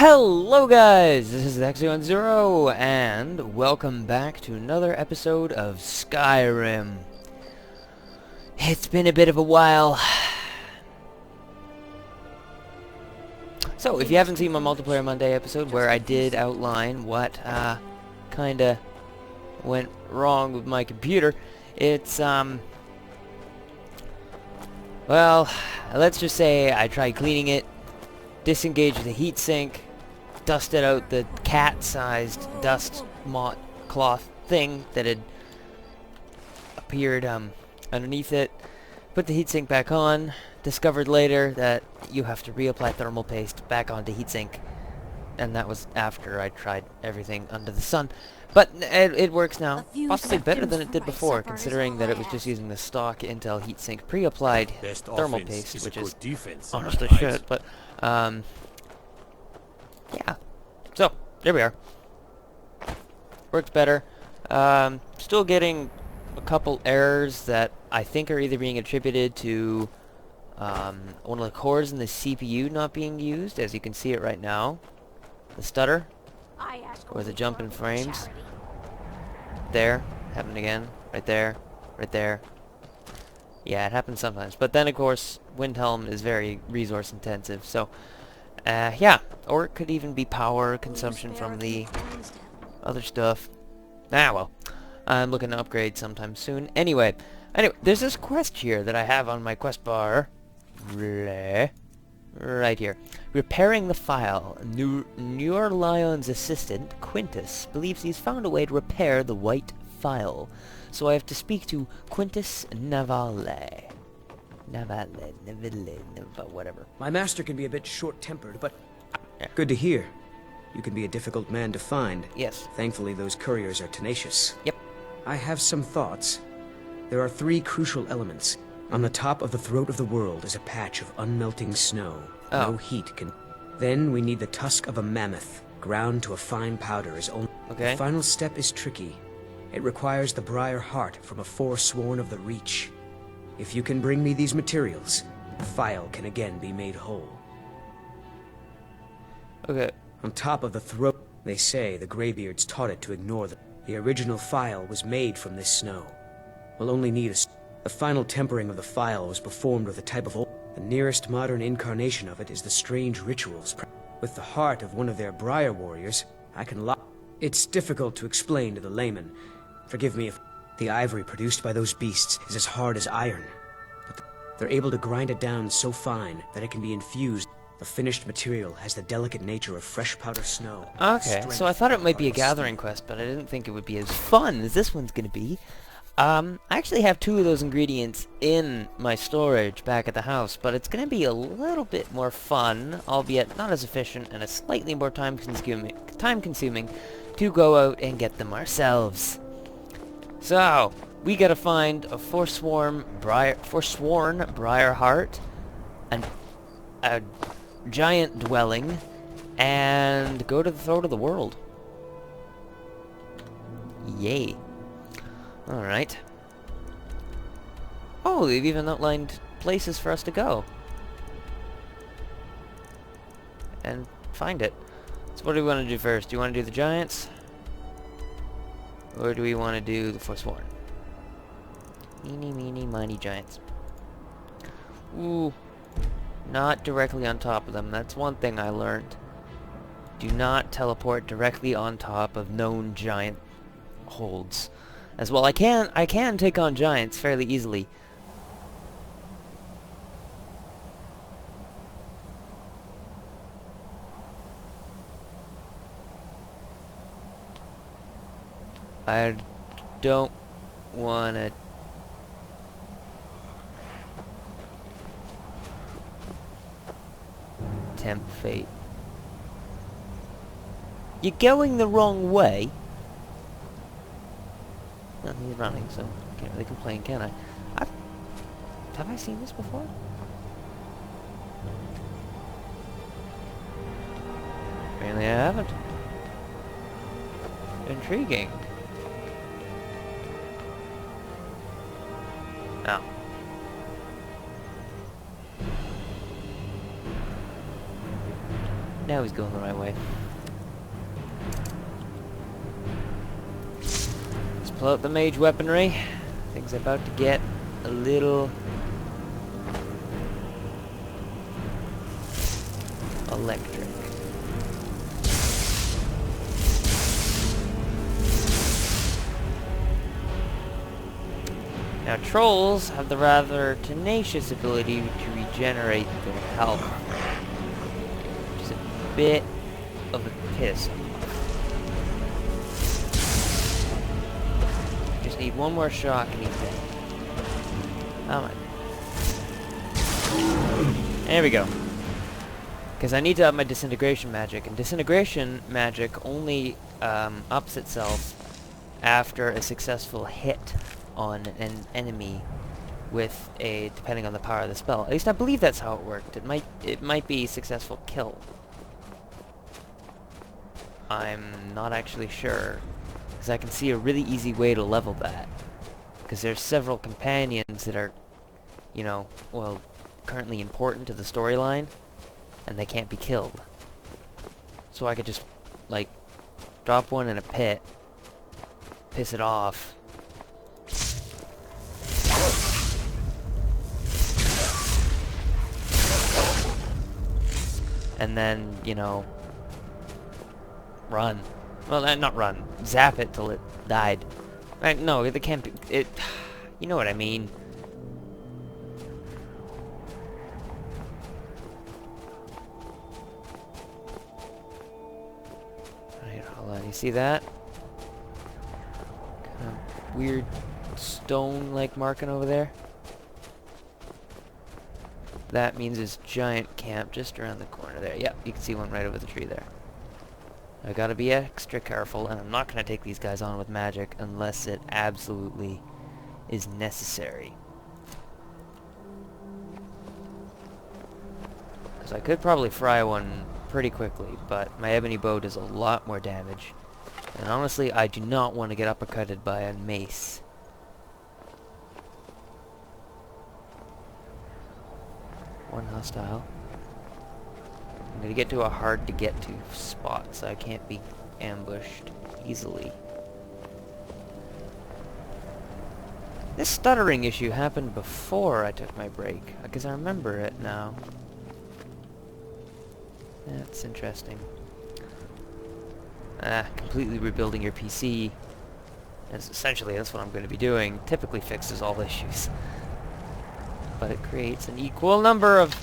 Hello guys, this is Zero, and welcome back to another episode of Skyrim. It's been a bit of a while. So, if you haven't seen my Multiplayer Monday episode where I did outline what kinda went wrong with my computer, it's well, let's just say I tried cleaning it, disengaged the heatsink, dusted out the cat-sized dust mott cloth thing that had appeared underneath it, put the heatsink back on, discovered later that you have to reapply thermal paste back onto heatsink, and that was after I tried everything under the sun. But it works now, possibly better than it did before, considering that it was just using the stock Intel heatsink pre-applied thermal paste, which is honestly shit, but yeah. So, there we are. Works better. Still getting a couple errors that I think are either being attributed to one of the cores in the CPU not being used, as you can see it right now. The stutter, or the jump in frames. There, happened again. Right there, right there. Yeah, it happens sometimes. But then, of course, Windhelm is very resource intensive, so yeah. Or it could even be power consumption from the other stuff. Ah, well. I'm looking to upgrade sometime soon. Anyway, there's this quest here that I have on my quest bar. Right here. Repairing the file. New Lion's assistant, Quintus, believes he's found a way to repair the white file. So I have to speak to Quintus Naval, whatever. My master can be a bit short-tempered, but Yeah. good to hear. You can be a difficult man to find. Yes. Thankfully, those couriers are tenacious. Yep. I have some thoughts. There are three crucial elements. On the top of the throat of the world is a patch of unmelting snow. Oh. No heat can... Then we need the tusk of a mammoth. Ground to a fine powder is only... Okay. The final step is tricky. It requires the briar heart from a forsworn of the Reach. If you can bring me these materials, the file can again be made whole. Okay. On top of the throat, they say the Greybeards taught it to ignore them. The original file was made from this snow. We'll only need the final tempering of the file was performed with a type of The nearest modern incarnation of it is the strange rituals. With the heart of one of their briar warriors, I can lock... It's difficult to explain to the layman. Forgive me if... The ivory produced by those beasts is as hard as iron. But they're able to grind it down so fine that it can be infused. The finished material has the delicate nature of fresh powder snow. Okay, so I thought it might be a gathering quest, but I didn't think it would be as fun as this one's gonna be. I actually have two of those ingredients in my storage back at the house, but it's gonna be a little bit more fun, albeit not as efficient and a slightly more time-consuming to go out and get them ourselves. So, we gotta find a forsworn briar heart, a giant dwelling, and go to the throat of the world. Yay. Alright. Oh, they've even outlined places for us to go. And find it. So what do we want to do first? Do you want to do the giants? Or do we want to do the Forsworn? Eeny, meeny, miny giants. Ooh. Not directly on top of them. That's one thing I learned. Do not teleport directly on top of known giant holds. As well, I can take on giants fairly easily. I don't wanna tempt fate. You're going the wrong way. No, he's running, so can't really complain, can I? Have I seen this before? Apparently I haven't. Intriguing. Oh. Now he's going the right way. Let's pull out the mage weaponry. Things about to get a little electric. Now trolls have the rather tenacious ability to regenerate their health, which is a bit of a piss off. Just need one more shock and he's dead. Oh my. There we go. Because I need to up my disintegration magic, and disintegration magic only ups itself after a successful hit on an enemy with a, depending on the power of the spell. At least I believe that's how it worked. It might be successful kill. I'm not actually sure, because I can see a really easy way to level that. Because there's several companions that are, you know, well, currently important to the storyline, and they can't be killed. So I could just, like, drop one in a pit, piss it off, and then, you know, run. Well, not run. Zap it till it died. No, it can't be... It... You know what I mean. Alright, hold on. You see that? Kind of weird stone-like marking over there? That means his giant camp just around the corner there. Yep, you can see one right over the tree there. I gotta be extra careful, and I'm not gonna take these guys on with magic unless it absolutely is necessary. Because I could probably fry one pretty quickly, but my ebony bow does a lot more damage. And honestly, I do not want to get uppercutted by a mace. One hostile. I'm gonna get to a hard to get to spot, so I can't be ambushed easily. This stuttering issue happened before I took my break, because I remember it now. That's interesting. Completely rebuilding your PC, as essentially that's what I'm going to be doing, typically fixes all issues. But it creates an equal number of...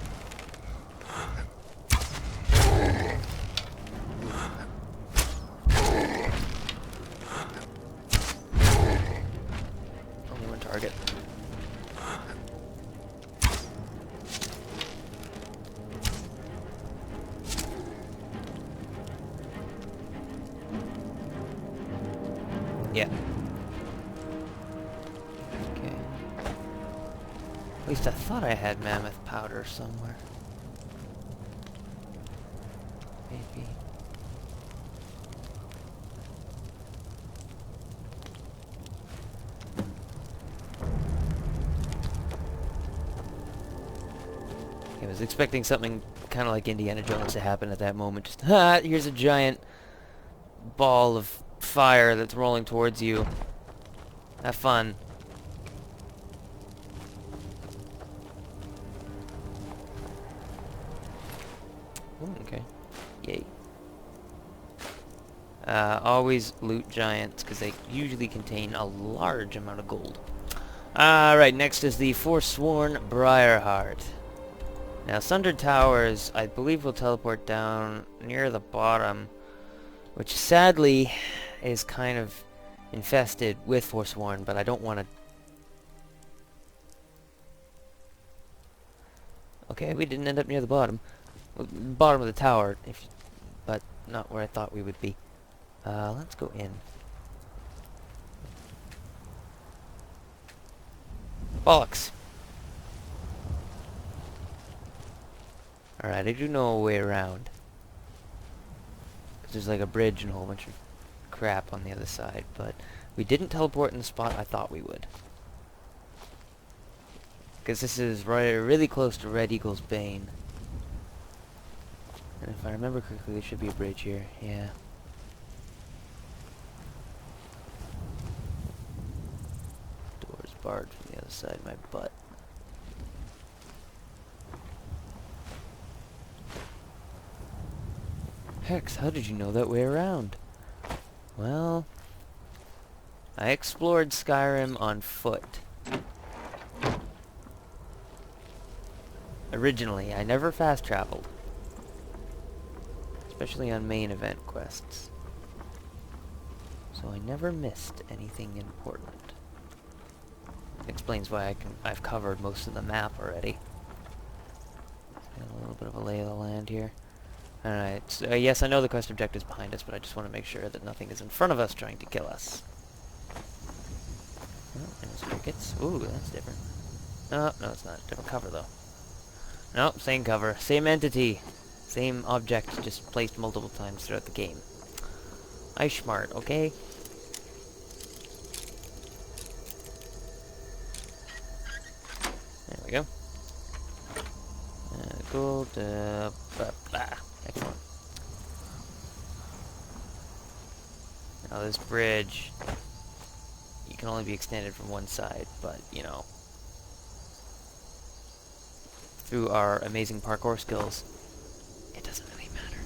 Only one target. Yeah. Okay. At least I thought I had mammoth powder somewhere. Maybe. I was expecting something kind of like Indiana Jones to happen at that moment. Just, here's a giant ball of fire that's rolling towards you. Have fun. Ooh, okay. Yay. Always loot giants, because they usually contain a large amount of gold. Alright, next is the Forsworn Briarheart. Now, Sundered Towers, I believe, will teleport down near the bottom, which sadly is kind of infested with Forsworn, but I don't want to... Okay, we didn't end up near the bottom. Well, bottom of the tower, but not where I thought we would be. Let's go in. Bollocks! Alright, I do know a way around. Because there's like a bridge and a whole bunch of crap on the other side, but we didn't teleport in the spot I thought we would. Because this is really close to Red Eagle's Bane. And If I remember correctly, there should be a bridge here. Yeah. Door's barred from the other side of my butt. Hex, how did you know that way around? Well, I explored Skyrim on foot. Originally, I never fast traveled. Especially on main event quests. So I never missed anything important. Explains why I've covered most of the map already. Got a little bit of a lay of the land here. Alright, so, yes, I know the quest objective's behind us, but I just want to make sure that nothing is in front of us trying to kill us. Oh, there's crickets. Ooh, that's different. No, no, it's not. Different cover, though. Nope, same cover. Same entity. Same object, just placed multiple times throughout the game. I smart, okay? There we go. Gold, excellent. Now this bridge, you can only be extended from one side, but, you know, through our amazing parkour skills, it doesn't really matter.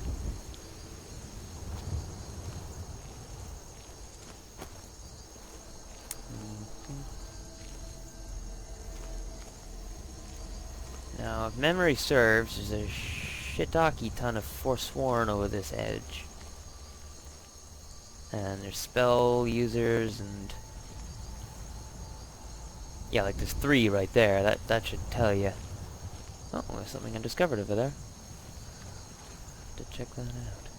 Now, if memory serves, there's a shiitake ton of Forsworn over this edge. And there's spell users and... yeah, like there's 3 right there. That should tell you. Oh, there's something undiscovered over there. Have to check that out.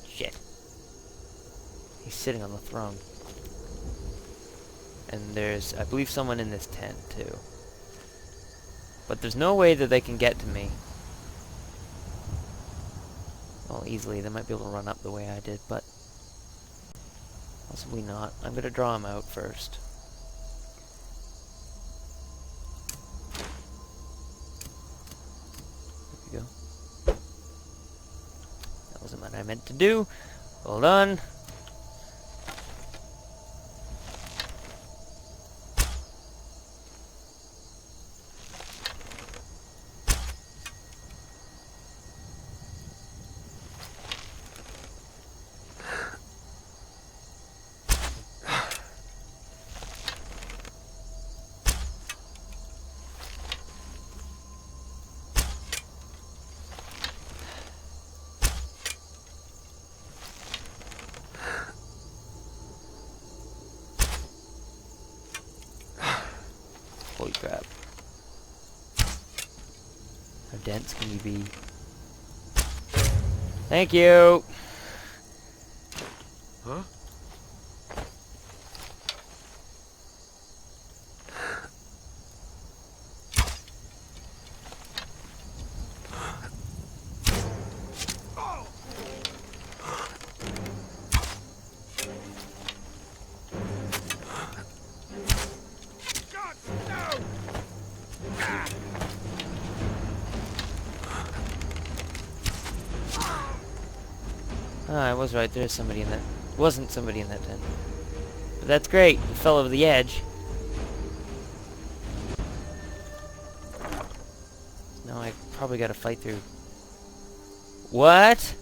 Shit. He's sitting on the throne. And there's, I believe, someone in this tent, too. But there's no way that they can get to me. Well, easily. They might be able to run up the way I did, but... possibly not. I'm going to draw him out first. There we go. That wasn't what I meant to do. Hold on. Holy crap. How dense can you be? Thank you! Huh? Ah, I was right, there's somebody in that... wasn't somebody in that tent. But that's great, you fell over the edge. Now I probably gotta fight through... What?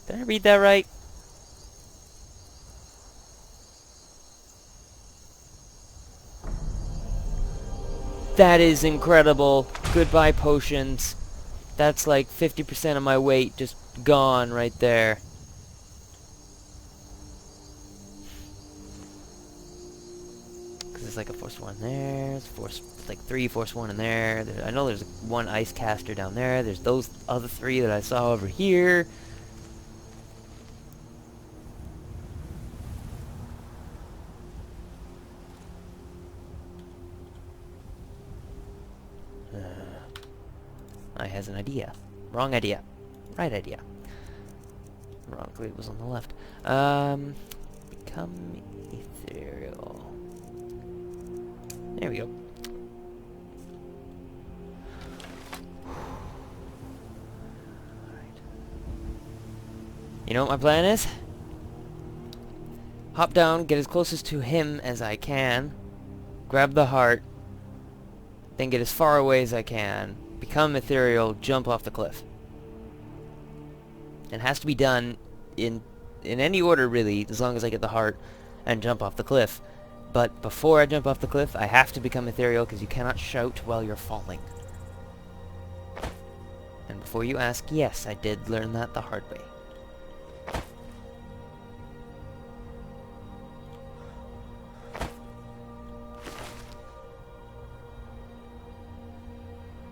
Did I read that right? That is incredible. Goodbye potions. That's like 50% of my weight just gone right there. Because there's like a force 1 there, there's like 3 force 1 in there. I know there's 1 ice caster down there. There's those other 3 that I saw over here. I has an idea. Wrong idea. Right idea. Ironically, it was on the left. Become ethereal. There we go. Alright. You know what my plan is? Hop down, get as closest to him as I can, grab the heart, then get as far away as I can, become ethereal, jump off the cliff. It has to be done in any order, really, as long as I get the heart and jump off the cliff. But before I jump off the cliff, I have to become ethereal, because you cannot shout while you're falling. And before you ask, yes, I did learn that the hard way.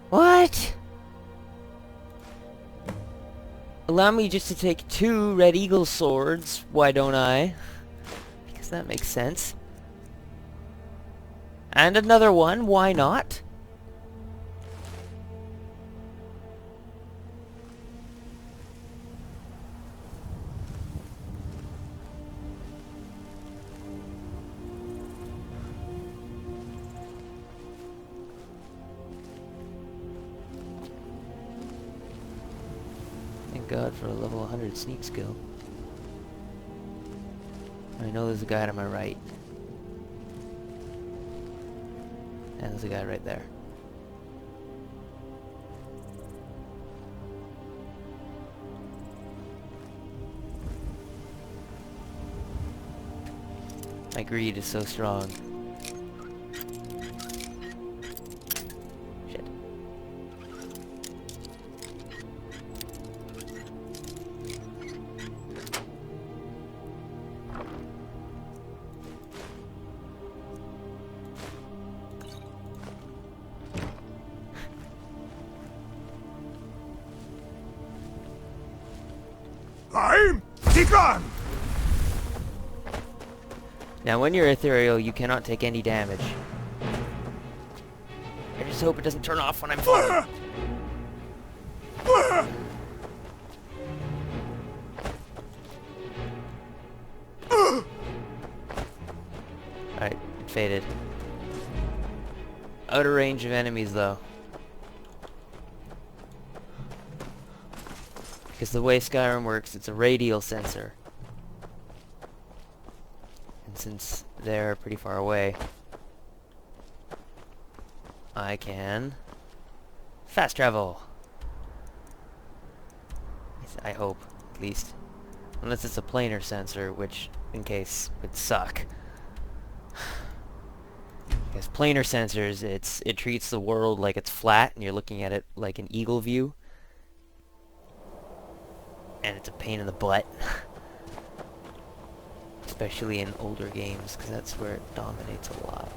What? Allow me just to take 2 Red Eagle swords, why don't I? Because that makes sense. And another one, why not? Thank God for a level 100 sneak skill. I know there's a guy to my right. And there's a guy right there. My greed is so strong. Shit. I'm Tikan! Now when you're ethereal, you cannot take any damage. I just hope it doesn't turn off when I'm falling. Alright, it faded. Out of range of enemies though. Because the way Skyrim works, it's a radial sensor. And since they're pretty far away, I can fast travel. I hope, at least. Unless it's a planar sensor, which, in case, would suck. Because planar sensors, it treats the world like it's flat, and you're looking at it like an eagle view. And it's a pain in the butt. Especially in older games, because that's where it dominates a lot.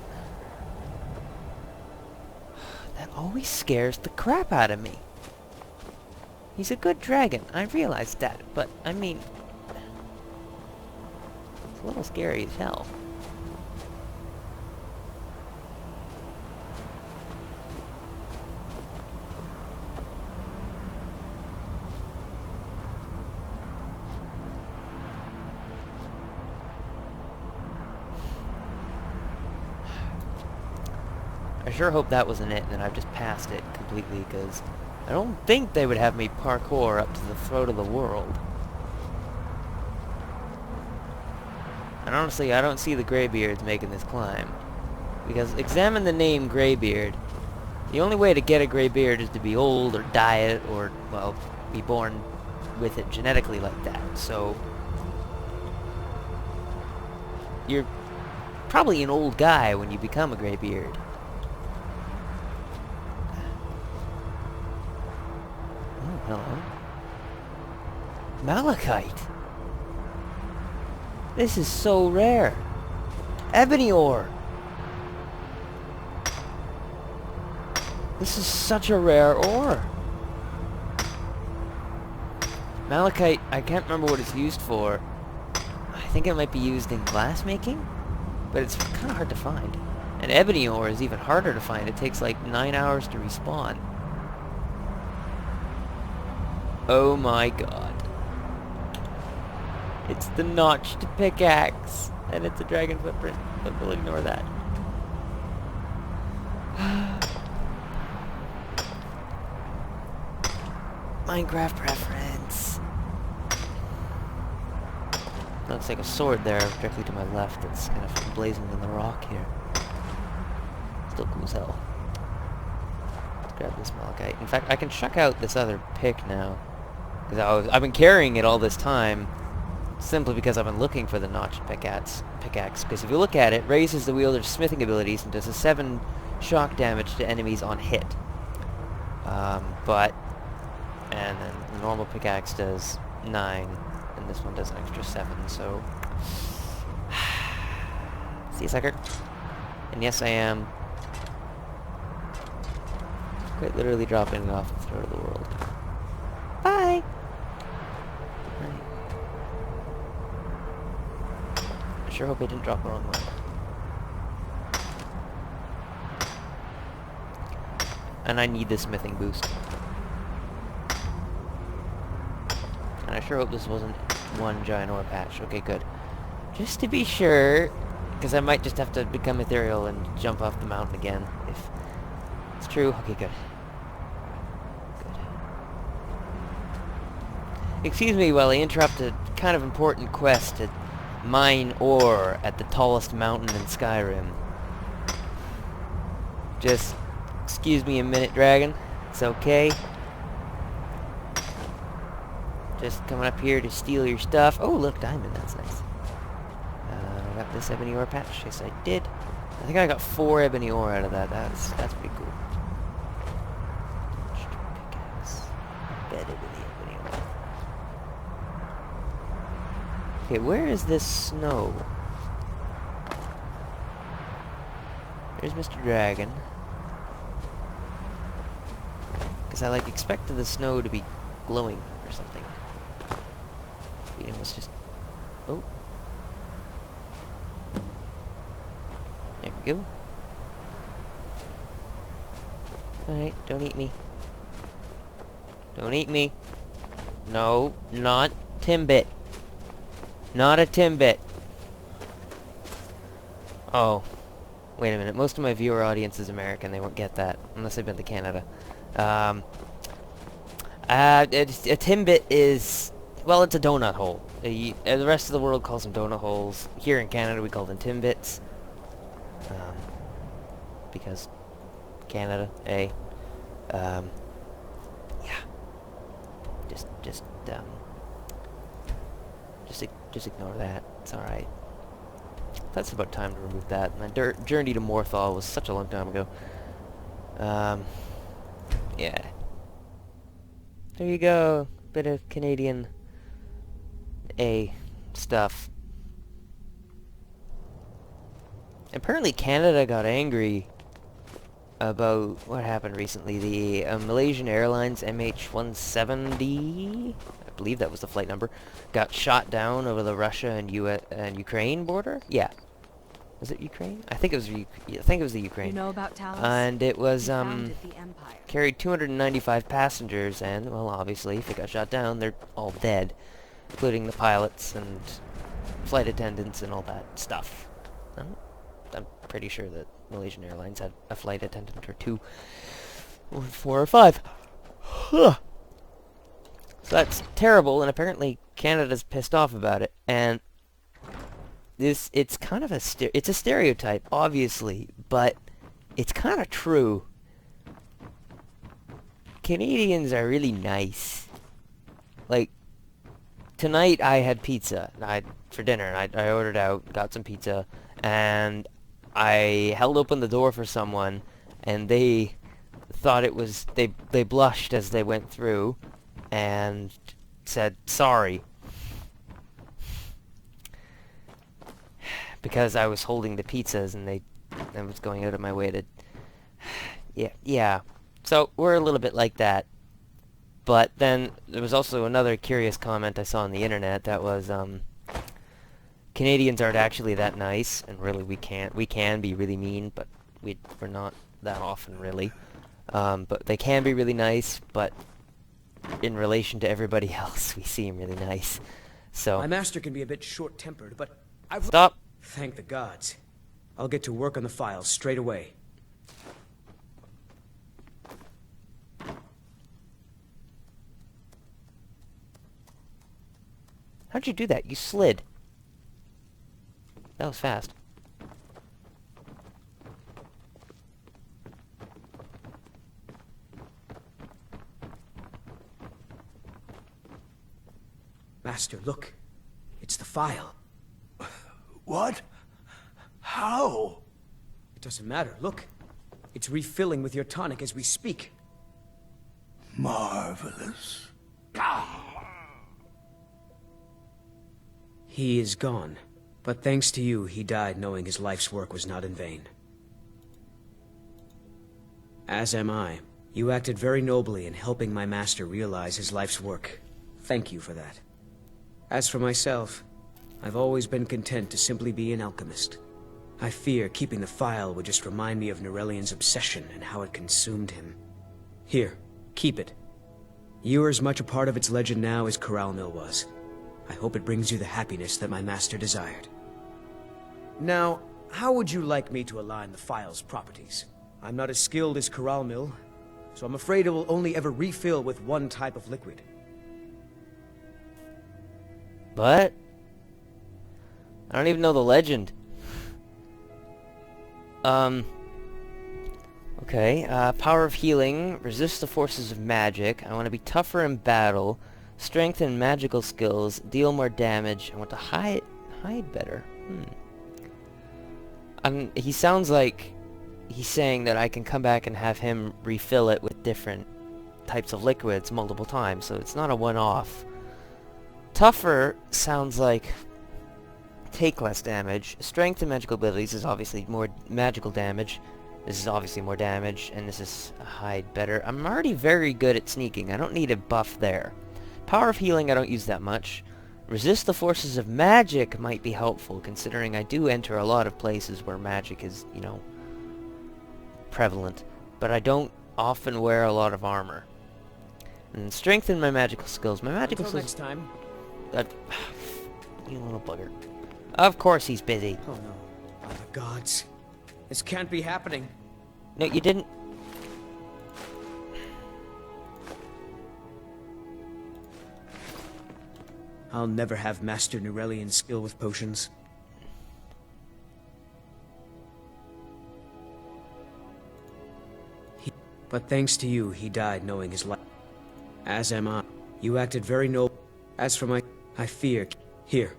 That always scares the crap out of me. He's a good dragon, I realize that, but, I mean... it's a little scary as hell. I sure hope that wasn't it, and that I've just passed it completely, because I don't think they would have me parkour up to the throat of the world. And honestly, I don't see the Greybeards making this climb. Because examine the name Greybeard. The only way to get a Greybeard is to be old, or dye it, or, well, be born with it genetically like that. So, you're probably an old guy when you become a Greybeard. Hello. Malachite. This is so rare. Ebony ore. This is such a rare ore. Malachite, I can't remember what it's used for. I think it might be used in glass making, but it's kind of hard to find. And ebony ore is even harder to find. It takes like 9 hours to respawn. Oh my god. It's the notched pickaxe, and it's a dragon footprint, but we'll ignore that. Minecraft preference. Looks like a sword there, directly to my left, that's kind of emblazoned in the rock here. Still cool as hell. Let's grab this malachite. In fact, I can chuck out this other pick now. Because I've been carrying it all this time, simply because I've been looking for the notched pickaxe. Because if you look at it, raises the wielder's smithing abilities and does a 7 shock damage to enemies on hit. And then the normal pickaxe does 9, and this one does an extra 7, so... See you, sucker. And yes, I am quite literally dropping it off the throat of the world. Bye! Right. I sure hope I didn't drop the wrong one. And I need the smithing boost. And I sure hope this wasn't one giant ore patch. Okay, good. Just to be sure, because I might just have to become ethereal and jump off the mountain again, if it's true. Okay, good. Good. Excuse me while I interrupt a kind of important quest to mine ore at the tallest mountain in Skyrim. Just excuse me a minute, dragon. It's okay. Just coming up here to steal your stuff. Oh, look, diamond. That's nice. I got this ebony ore patch. Yes, I did. I think I got 4 ebony ore out of that. That's pretty cool. Pickaxe. Embedded in the ebony ore. Okay, where is this snow? There's Mr. Dragon. Because I, like, expected the snow to be glowing or something. You know, it's just... Oh. There we go. Alright, don't eat me. Don't eat me. No, not Timbit. Not a Timbit. Oh. Wait a minute, most of my viewer audience is American, they won't get that. Unless they've been to Canada. A Timbit is... Well, it's a donut hole. The rest of the world calls them donut holes. Here in Canada, we call them Timbits. Because Canada, eh? Yeah. Just ignore that. It's alright. That's about time to remove that. My journey to Morthal was such a long time ago. Yeah. There you go. Bit of Canadian stuff. Apparently Canada got angry about what happened recently. The Malaysian Airlines MH17D, I believe that was the flight number, got shot down over the Russia and Ukraine border. Yeah. Was it Ukraine? I think it was the Ukraine. You know about Talos? And it was He founded the Empire. carried 295 passengers, and well, obviously, if it got shot down, they're all dead, including the pilots and flight attendants and all that stuff. I'm pretty sure that Malaysian Airlines had a flight attendant or 2, or 4 or 5. Huh. So that's terrible, and apparently Canada's pissed off about it. And it's kind of it's a stereotype, obviously, but it's kind of true. Canadians are really nice. Like, tonight I had pizza for dinner, and I ordered out, got some pizza, and I held open the door for someone, and they thought it was, they blushed as they went through, and said, sorry. Because I was holding the pizzas, and I was going out of my way to... Yeah. So, we're a little bit like that. But then, there was also another curious comment I saw on the internet that was, Canadians aren't actually that nice, and really we can be really mean, but we're not that often, really. But they can be really nice, but in relation to everybody else, we seem really nice. So, My master can be a bit short-tempered, but I've... stop. Thank the gods. I'll get to work on the files straight away. How'd you do that? You slid. That was fast. Master, look. It's the file. What? How? It doesn't matter, look. It's refilling with your tonic as we speak. Marvelous. He is gone. But thanks to you, he died knowing his life's work was not in vain. As am I. You acted very nobly in helping my master realize his life's work. Thank you for that. As for myself, I've always been content to simply be an alchemist. I fear keeping the file would just remind me of Nerelian's obsession and how it consumed him. Here, keep it. You are as much a part of its legend now as Corral Mill was. I hope it brings you the happiness that my master desired. Now, how would you like me to align the file's properties? I'm not as skilled as Corral Mill, so I'm afraid it will only ever refill with one type of liquid. What? I don't even know the legend. Okay, power of healing, resist the forces of magic, I want to be tougher in battle, strengthen magical skills, deal more damage, I want to hide better. He sounds like he's saying that I can come back and have him refill it with different types of liquids multiple times, so it's not a one-off. Tougher sounds like take less damage. Strength and magical abilities is obviously more magical damage. This is obviously more damage, and this is hide better. I'm already very good at sneaking. I don't need a buff there. Power of healing I don't use that much. Resist the forces of magic might be helpful, considering I do enter a lot of places where magic is, you know, prevalent. But I don't often wear a lot of armor. And strengthen my magical skills. My magical Until skills... next time. You little bugger. Of course he's busy. Oh no. By the gods. This can't be happening. No, you didn't. I'll never have mastered Nerelian's skill with potions. But thanks to you, he died knowing his life. As am I. You acted very noble. As for I fear... Here.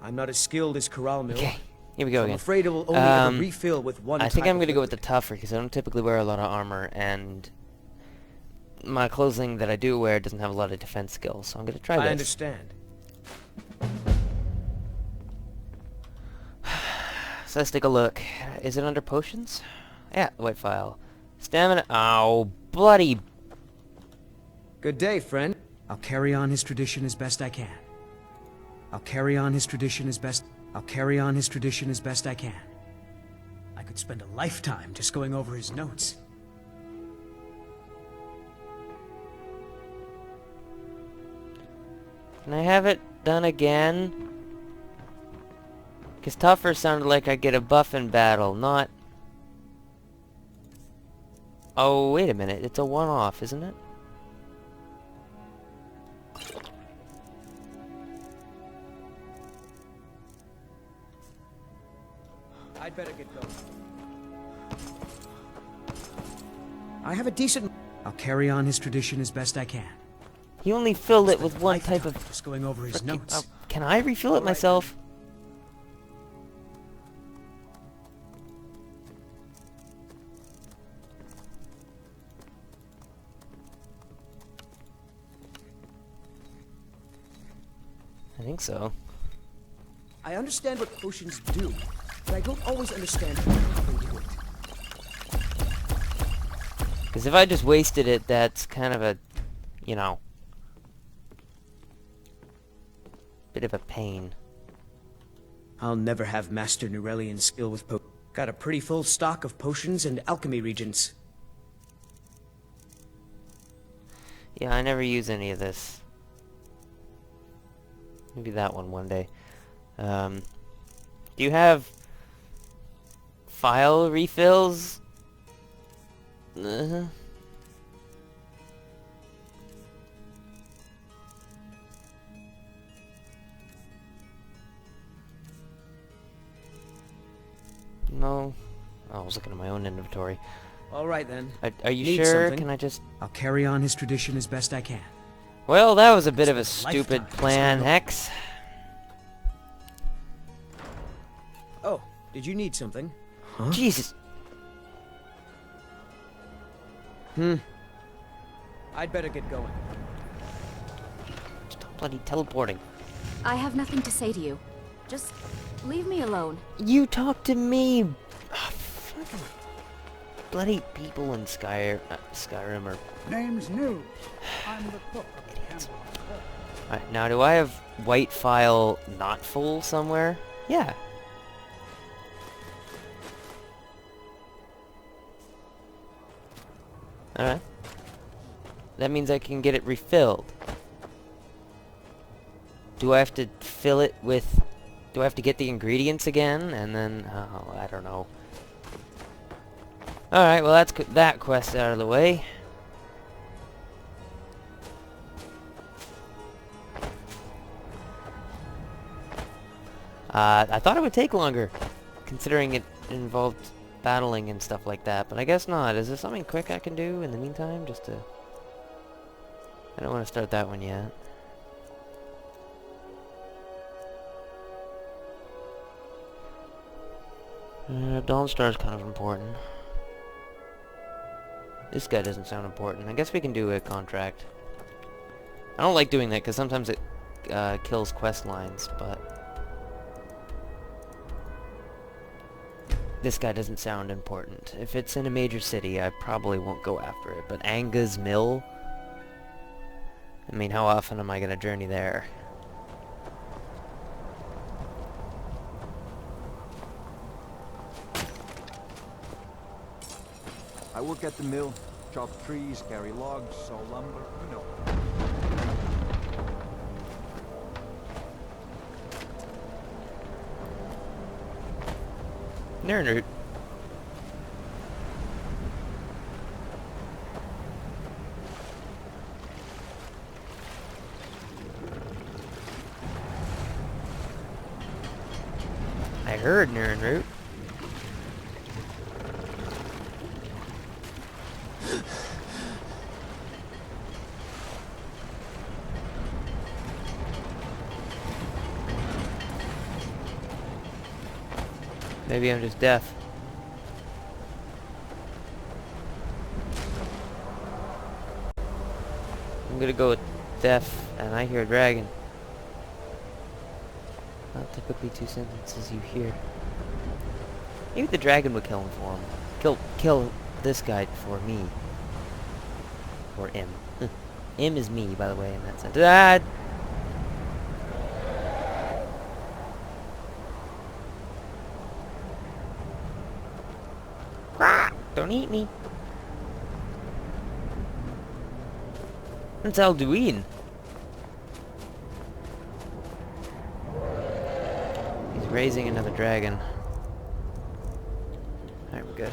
I'm not as skilled as Corral Mill. Okay, here we go I'm again. afraid it will only ever refill with one I think type I'm of going to go with the liquid. tougher, because I don't typically wear a lot of armor, and my clothing that I do wear doesn't have a lot of defense skills, so I'm going to try this. I understand. So let's take a look. Is it under potions? Yeah, the white file. Stamina... Oh, bloody... Good day, friend. I'll carry on his tradition as best I can. I'll carry on his tradition as best I can. I could spend a lifetime just going over his notes. Can I have it done again? Because tougher sounded like I get a buff in battle, not... Oh, wait a minute. It's a one-off, isn't it? I'd better get going. I have a decent... I'll carry on his tradition as best I can. He only filled it with one type of... Just going over his notes. Oh, can I refill it myself? I think so. I understand what potions do, but I don't always understand how they do it. Because if I just wasted it, that's kind of a, you know, bit of a pain. I'll never have mastered Nerelian's skill with Got a pretty full stock of potions and alchemy regents. Yeah, I never use any of this. Maybe that one day. Do you have PHIAL refills? Uh-huh. No. Oh, I was looking at my own inventory. All right then. Are you Need sure? something? Can I just... I'll carry on his tradition as best I can. Well, that was a bit of a It's been a stupid lifetime. plan, Hex. Oh, did you need something? Huh? Jesus. I'd better get going. Stop bloody teleporting. I have nothing to say to you. Just leave me alone. You talk to me. Oh, fucking bloody people in Skyrim are... Name's new. I'm the cook of the Idiots. temple. Alright, now do I have white file not full somewhere? Yeah. Alright. That means I can get it refilled. Do I have to fill it with... Do I have to get the ingredients again? And then... Oh, I don't know. Alright, well that's that quest out of the way. I thought it would take longer, considering it involved battling and stuff like that, but I guess not. Is there something quick I can do in the meantime, just to... I don't want to start that one yet. Dawnstar's kind of important. This guy doesn't sound important. I guess we can do a contract. I don't like doing that, because sometimes it kills quest lines, but... This guy doesn't sound important. If it's in a major city, I probably won't go after it. But Anga's Mill? I mean, how often am I going to journey there? I work at the mill, chop trees, carry logs, saw lumber, you know. Nerd. I heard Nernroot. Maybe I'm just deaf. I'm gonna go with deaf, and I hear a dragon. Not typically two sentences you hear. Maybe the dragon would kill him for him. Kill this guy for me. Or him. Him is me, by the way, in that sense. Ah! Don't eat me. It's Alduin. He's raising another dragon. Alright, we're good.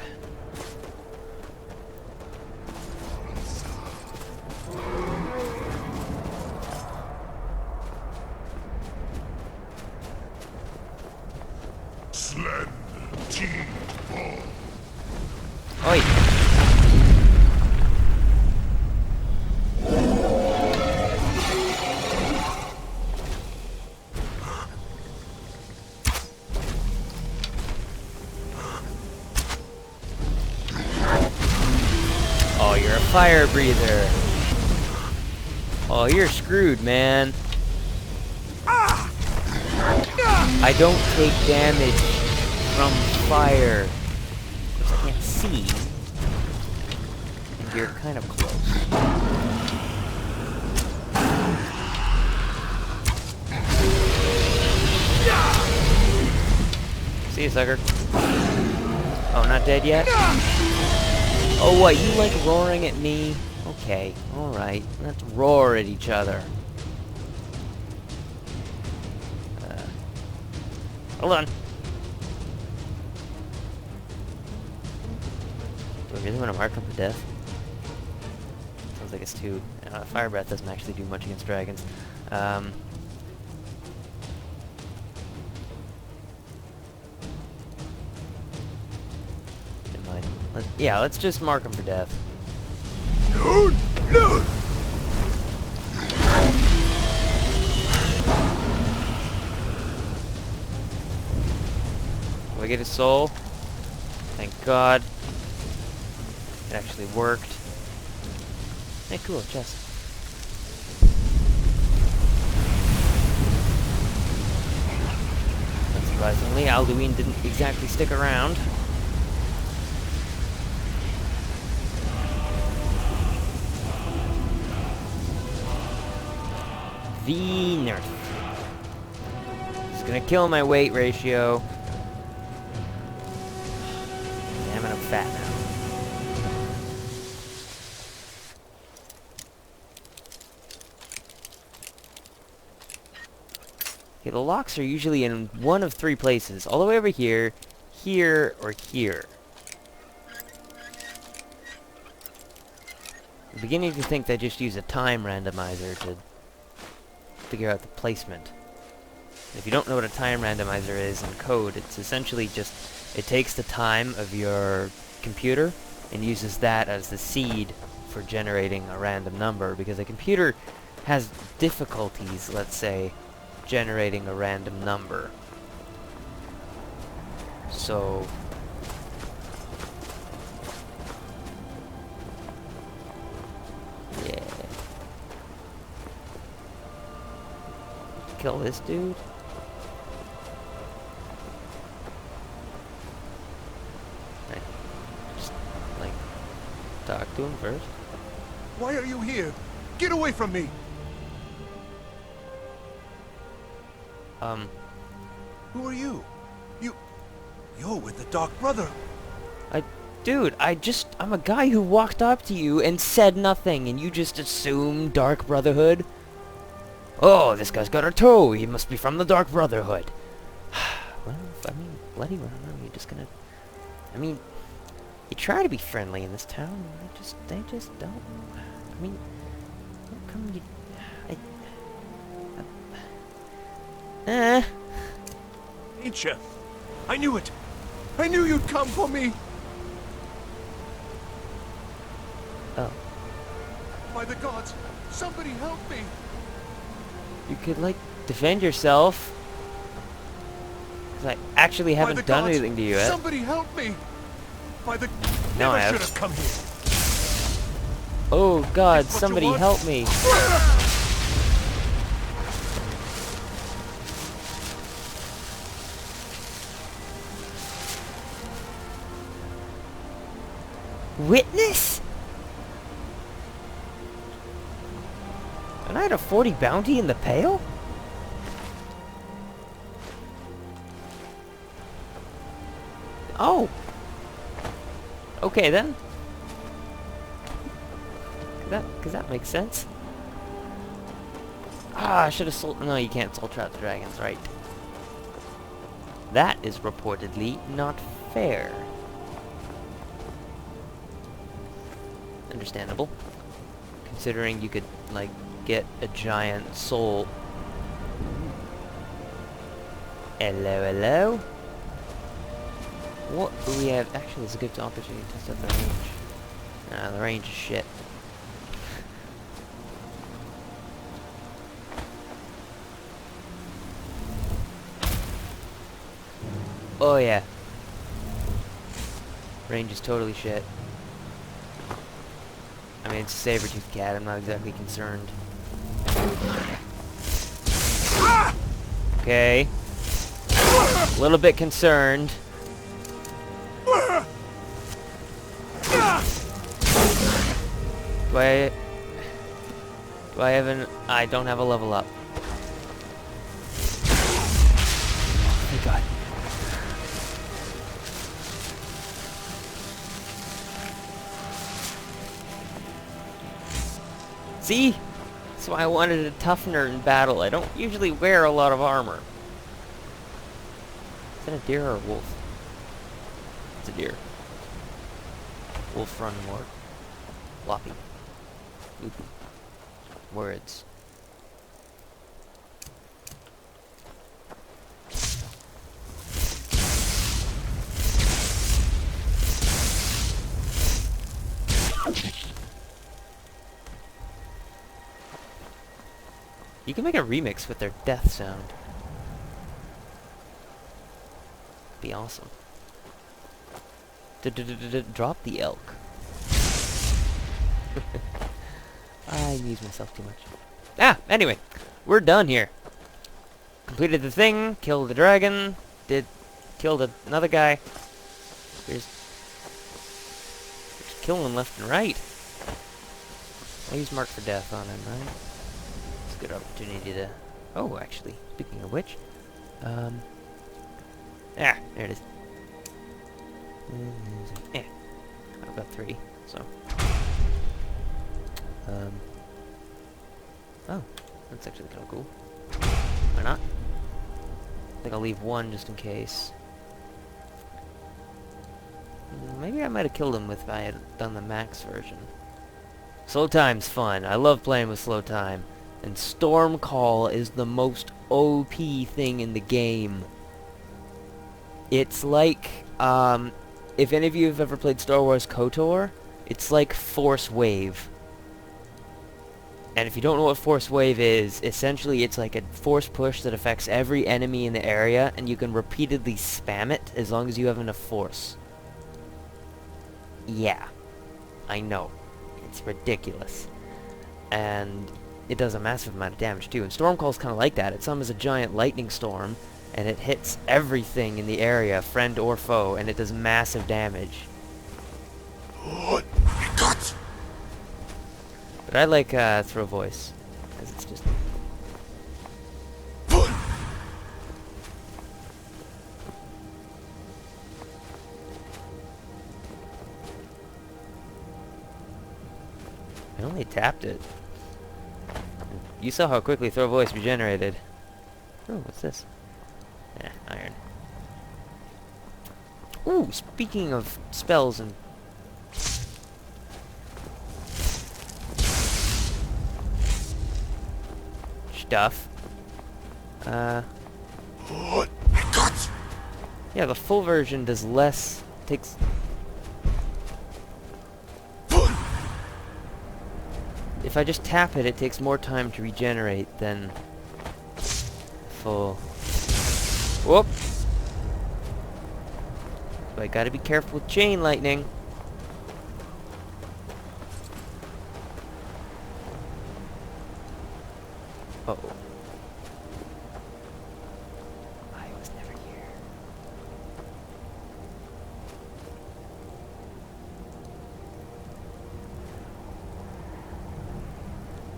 Oi! Oh, you're a fire breather. Oh, you're screwed, man. I don't take damage from fire. Because I can't see. And you're kind of close. See you, sucker. Oh, not dead yet? Oh, what, you like roaring at me? Okay, alright. Let's roar at each other. Hold on. Do I really want to mark him for death? Sounds like it's too... fire breath doesn't actually do much against dragons. Never mind. Let's just mark him for death. No! No! Do I get his soul? Thank God. It actually worked. Hey, cool, chest. Unsurprisingly, Alduin didn't exactly stick around. Nerf. It's gonna kill my weight ratio. Damn it, I'm fat now. Okay, the locks are usually in one of three places. All the way over here, here, or here. I'm beginning to think they just use a time randomizer to figure out the placement. If you don't know what a time randomizer is in code, it's essentially just, it takes the time of your computer and uses that as the seed for generating a random number, because a computer has difficulties, let's say, generating a random number. So yeah. Kill this dude? Right. Just like talk to him first. Why are you here? Get away from me! Who are you? You're with the Dark Brother. Dude, I'm a guy who walked up to you and said nothing, and you just assumed Dark Brotherhood? Oh, this guy's got a toe, he must be from the Dark Brotherhood. Well, I mean, bloody well, you're just gonna... I mean, you try to be friendly in this town, and they just don't. I mean, how come you... Ain't ya? I knew it! I knew you'd come for me! Oh. By the gods, somebody help me! You could, like, defend yourself. 'Cause I actually haven't done gods, anything to you yet. Somebody help me! By the... No, Never I have. should have come here! Oh god, It's what you somebody want. help me. Witness? And I had a 40 bounty in the pail? Oh. Okay then. Cause that makes sense. Ah, I should have sold... No, you can't soul trap the dragons, right. That is reportedly not fair. Understandable. Considering you could, like, get a giant soul. Hello, hello? What do we have? Actually, it's a good opportunity to test out the range. Nah, the range is shit. Oh yeah. Range is totally shit. I mean, it's a saber-toothed cat, I'm not exactly concerned. Okay. A little bit concerned. Do I have an... I don't have a level up. Thank God. See? That's why I wanted a toughener in battle. I don't usually wear a lot of armor. Is that a deer or a wolf? It's a deer. Wolf run more. Floppy. Loopy. Words. You can make a remix with their death sound. Be awesome. Drop the elk. I amuse myself too much. Ah, anyway, we're done here. Completed the thing, killed the dragon, killed another guy. There's killing left and right. I use mark for death on him, right? It's a good opportunity to... Oh, actually, speaking of which, there it is. I've got 3, so... Oh, that's actually kind of cool. Why not? I think I'll leave 1 just in case. Maybe I might have killed him if I had done the max version. Slow time's fun. I love playing with slow time. And Storm Call is the most OP thing in the game. It's like, if any of you have ever played Star Wars KOTOR, it's like Force Wave. And if you don't know what Force Wave is, essentially it's like a force push that affects every enemy in the area, and you can repeatedly spam it as long as you have enough force. Yeah, I know. It's ridiculous. And it does a massive amount of damage too. And Storm Call's kind of like that. It summons a giant lightning storm, and it hits everything in the area, friend or foe, and it does massive damage. But I like throw voice, because it's just... I only tapped it. You saw how quickly throw voice regenerated. Oh, what's this? Iron. Ooh, speaking of spells and... stuff. Yeah, the full version does less... takes... If I just tap it, it takes more time to regenerate than full. Whoop! So I gotta be careful with chain lightning. Uh-oh. I was never here.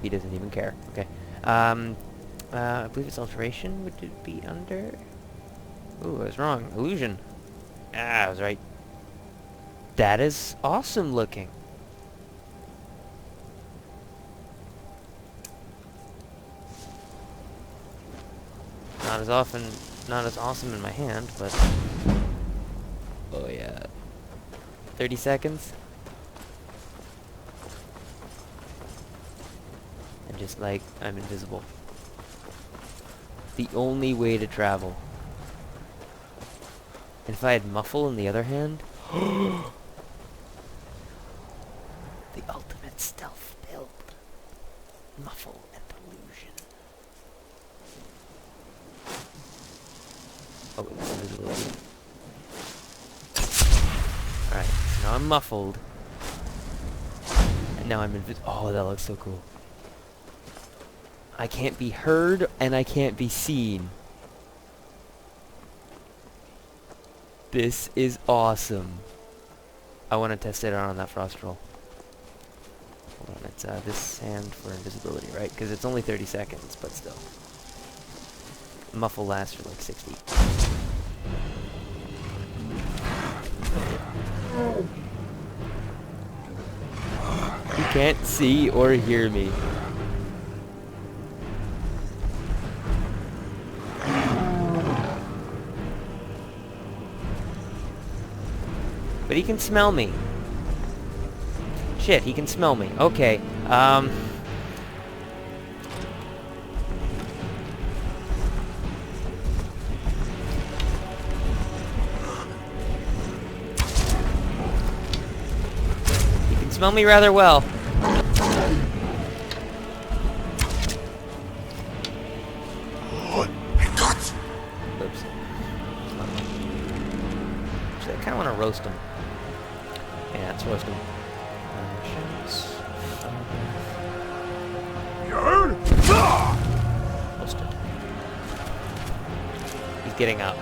He doesn't even care. Okay. I believe it's alteration. Would it be under? Ooh, I was wrong. Illusion. Ah, I was right. That is awesome looking. Not as awesome in my hand, but... Oh yeah. 30 seconds? And just like, I'm invisible. The only way to travel. And if I had muffle in the other hand... The ultimate stealth build. Muffle and illusion. Oh, it's invisibility. Alright, so now I'm muffled. And now I'm invisible. Oh, that looks so cool. I can't be heard, and I can't be seen. This is awesome. I want to test it out on that frost roll. Hold on, it's this hand for invisibility, right? Because it's only 30 seconds, but still. Muffle lasts for like 60. You can't see or hear me. But he can smell me. Shit, he can smell me. Okay, he can smell me rather well. Oops. Actually, I kind of want to roast him. Yeah, let's roast him. Roasted. He's getting up.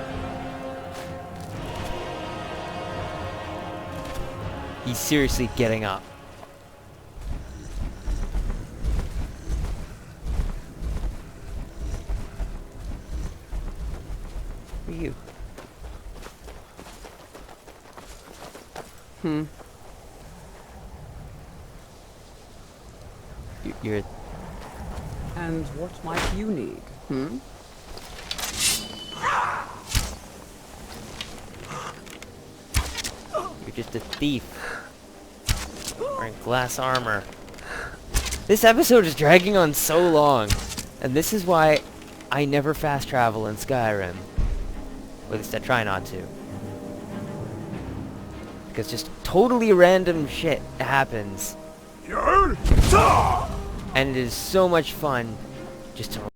He's seriously getting up. Who are you? You're... And what might you need, You're just a thief. Wearing glass armor. This episode is dragging on so long. And this is why I never fast travel in Skyrim. Or at least I try not to. Because just totally random shit happens. And it is so much fun just to